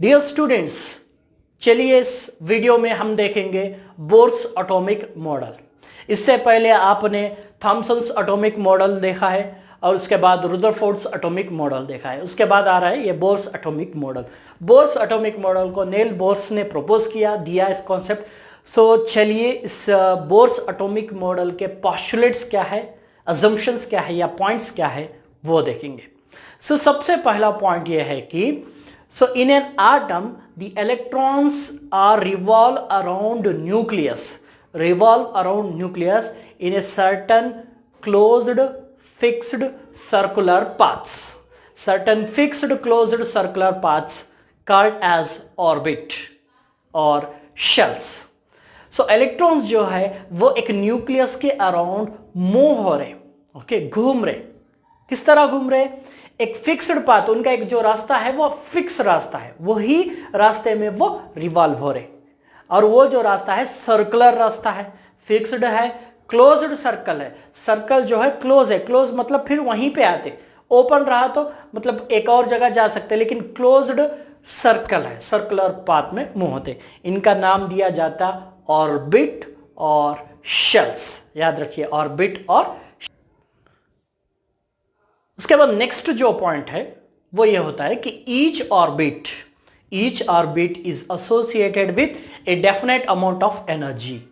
Dear students, चलिए इस video में हम देखेंगे बोर्स एटॉमिक मॉडल। इससे पहले आपने थॉमसन्स एटॉमिक मॉडल देखा है और उसके बाद रुदरफोर्ड्स एटॉमिक मॉडल देखा है। उसके बाद आ रहा है ये Bohr's atomic model. Bohr's atomic model को नेल बोर्स ने प्रपोज दिया इस कॉन्सेप्ट। सो चलिए इस बोर्स एटॉमिक मॉडल के पोस्टुलेट्स क्या है, अजम्पशंस क्या है या पॉइंट्स क्या है वो देखेंगे। सो सबसे पहला पॉइंट ये है कि in an atom the electrons are revolve around nucleus in a certain closed fixed circular paths called as orbit or shells। Electrons जो है वो एक न्यूक्लियस के अराउंड मूव हो रहे, ओके, घूम रहे। किस तरह घूम रहे? एक फिक्स्ड पाथ, उनका एक जो रास्ता है वो फिक्स रास्ता है, वही रास्ते में वो रिवॉल्व हो रहे। और वो जो रास्ता है सर्कुलर रास्ता है, फिक्स्ड है, क्लोज्ड सर्कल है। सर्कल जो है क्लोज है, क्लोज मतलब फिर वहीं पे आते। ओपन रहा तो मतलब एक और जगह जा सकते, लेकिन क्लोज्ड सर्कल है, सर्कुलर पाथ में मूव होते। इनका नाम दिया जाता ऑर्बिट और शेल्स। याद रखिए, ऑर्बिट और। उसके बाद नेक्स्ट जो पॉइंट है वो ये होता है कि each orbit is associated with a definite amount of energy.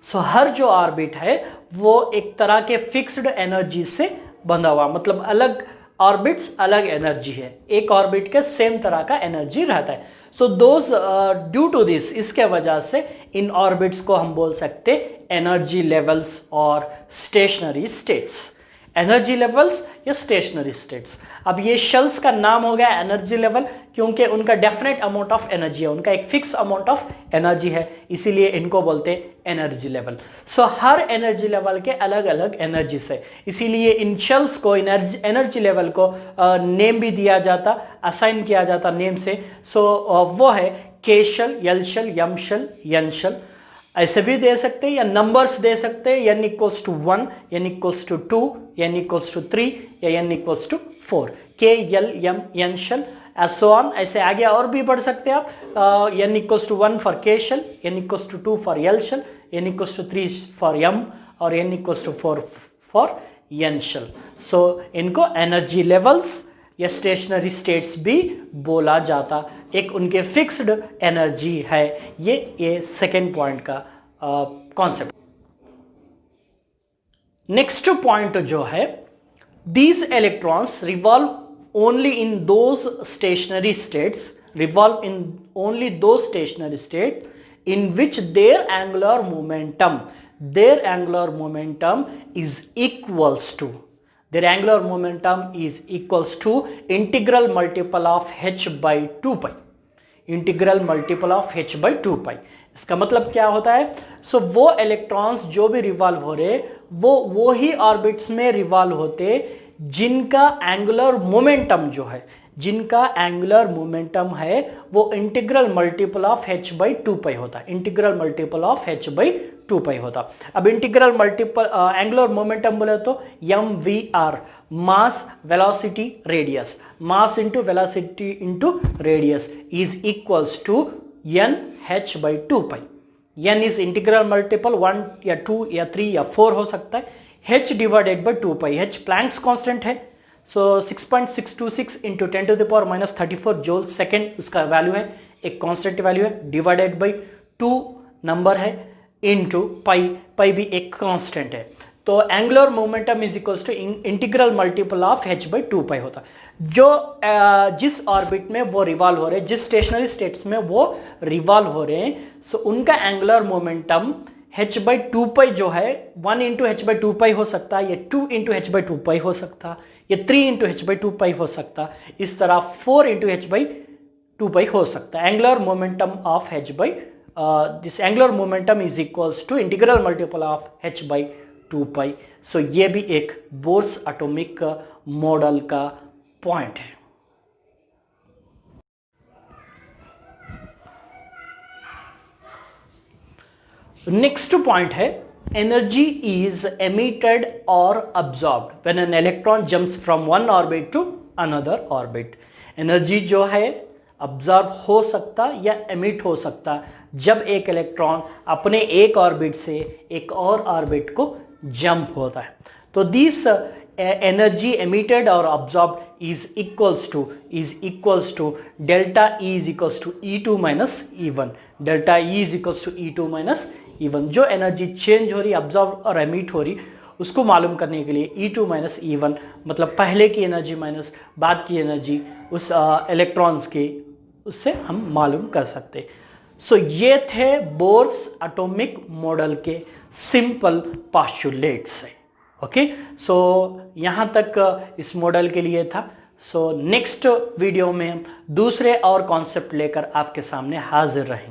हर जो ऑर्बिट है वो एक तरह के फिक्स्ड एनर्जी से बंधा हुआ, मतलब अलग ऑर्बिट्स अलग एनर्जी है, एक ऑर्बिट के सेम तरह का एनर्जी रहता है। ड्यू टू दिस, इसके वजह से इन ऑर्बिट्स को हम बोल सकते एनर्जी लेवल्स और स्टेशनरी स्टेट्स। एनर्जी लेवल्स या स्टेशनरी स्टेट्स। अब ये शेल्स का नाम हो गया एनर्जी लेवल, क्योंकि उनका डेफिनेट अमाउंट ऑफ एनर्जी है, उनका एक फिक्स अमाउंट ऑफ एनर्जी है, इसीलिए इनको बोलते हैं एनर्जी लेवल। हर एनर्जी लेवल के अलग अलग एनर्जीज है, इसीलिए इन शेल्स को एनर्जी लेवल को नेम भी दिया जाता, असाइन किया जाता नेम से। वो है K shell, L shell, M shell, N shell. ऐसे भी दे सकते हैं या नंबर्स दे सकते हैं, n equals to 1, n equals to 2, n equals to 3 या n equals to 4। K L M N shell so on, ऐसे आगे और भी बढ़ सकते हैं आप। n equals to 1 for K shell, n equals to 2 for L shell, n equals to 3 for m और n equals to 4 for n shell. इनको एनर्जी लेवल्स या स्टेशनरी स्टेट्स भी बोला जाता, एक उनके फिक्स्ड एनर्जी है। ये सेकेंड पॉइंट का कॉन्सेप्ट। नेक्स्ट पॉइंट जो है, these electrons revolve only in those stationary states, in which their angular momentum is equals to integral multiple of h by 2 pi। इसका मतलब क्या होता है? वो इलेक्ट्रॉन्स जो भी रिवॉल्व हो रहे वो ही ऑर्बिट्स में रिवॉल्व होते जिनका एंगुलर मोमेंटम है वो integral multiple of h by 2 pi होता है। अब इंटीग्रल मल्टीपल एंगुलर मोमेंटम बोले तो mvr, mass velocity radius, mass into velocity into radius is equals to nh by 2 pi। n is integral multiple 1 या 2 या 3 या 4 हो सकता है। h divided by 2 pi, h Planck's constant है। 6.626 into 10 to the power minus 34 joule second उसका value है, एक कांस्टेंट वैल्यू है, डिवाइडेड बाय 2 नंबर है, इंटू पाई भी एक कांस्टेंट है। तो angular momentum is equals to integral multiple of h by 2 pi होता। जो जिस ऑर्बिट में वो रिवॉल्व हो रहे हैं, जिस स्टेशनरी स्टेट्स में वो रिवॉल्व हो रहे हैं, उनका angular momentum h by 2 pi जो है 1 इंटू h by 2 pi हो सकता है, ये 2 इंटू h by 2 pi हो सकता, ये 3 इंटू h by 2 pi हो सकता, इस तरह 4 इंटू h by 2 pi हो सकता है। Angular momentum of h by this angular momentum is equals to integral multiple of h by 2 pi। ये भी एक बोर्स एटॉमिक मॉडल का पॉइंट है। नेक्स्ट पॉइंट है, energy is emitted or absorbed when an electron jumps from one orbit to another orbit। Energy जो है observe हो सकता या एमिट हो सकता जब एक इलेक्ट्रॉन अपने एक ऑर्बिट से एक और ऑर्बिट को जंप होता है। तो दिस एनर्जी एमिटेड और absorb is equals to delta E is equals to E2 minus E1। Delta E is equals to E2 minus E1। जो एनर्जी चेंज हो रही, ऑब्जॉर्ब और एमिट हो रही, उसको मालूम करने के लिए E2 माइनस E1 मतलब पहले की एनर्जी माइनस बाद की एनर्जी उस इलेक्ट्रॉन्स के, उससे हम मालूम कर सकते। सो ये थे बोर्स एटॉमिक मॉडल के सिंपल पोस्टुलेट्स है। ओके, सो यहां तक इस मॉडल के लिए था। सो नेक्स्ट वीडियो में हम दूसरे और कॉन्सेप्ट लेकर आपके सामने हाजिर रहेंगे।